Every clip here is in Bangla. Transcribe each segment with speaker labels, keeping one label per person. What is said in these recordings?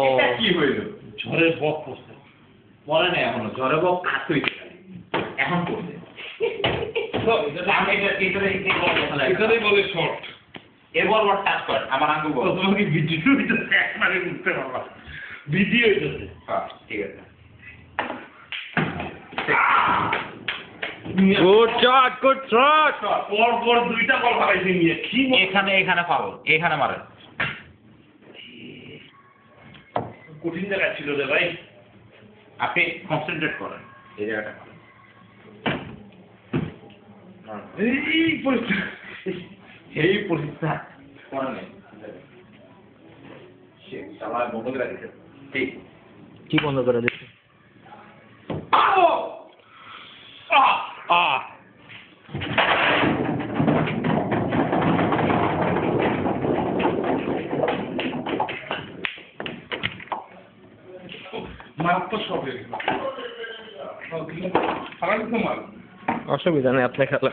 Speaker 1: এটা কি হইল? ঝড়ের বক পড়ছে, পরে না এখনো ঝড়ের বক কাজ হইতে এখন পড়ছে। এটাই বলে শর্ট। এবার ওর টাচ কর আমার আঙ্গুল বল। তোমাকে ভিডিও হইতেছে একবারে বুঝতে পারবা। ভিডিও হইতেছে। হ্যাঁ ঠিক আছে।
Speaker 2: Good shot, good shot.
Speaker 1: পর দুইটা বল মারাইছে নিয়ে কি এখানে ফাউল, এখানে মারে। কঠিন জায়গা ছিল রে ভাই। আপনি কনসেন্ট্রেট করেন এই জায়গাটা। এই পরিস্থিতি করেন বন্ধ করে দিচ্ছে। ঠিক
Speaker 2: কি বন্ধ করে দিচ্ছে? অসুবিধা নেই, আপনি খেলা।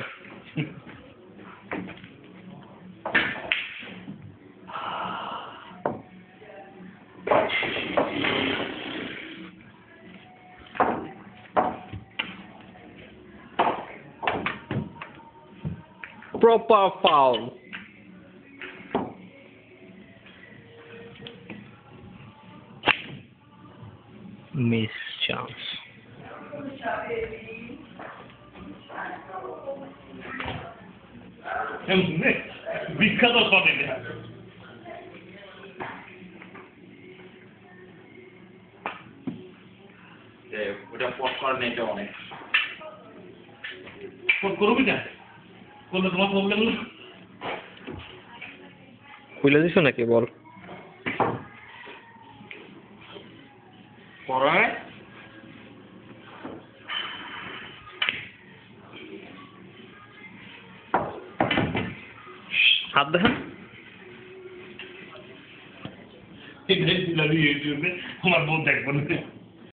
Speaker 2: Proper foul. Miss chance.
Speaker 1: বিখ্যাত শট এটা। ওটা পট করেন এটা অনেক পট করবি না করলে তোমার প্রবলেম
Speaker 2: খুলে দিছো নাকি বল?
Speaker 1: পরে
Speaker 2: হাত দেখান।
Speaker 1: ইউটিউবে আমার বউ দেখবো না।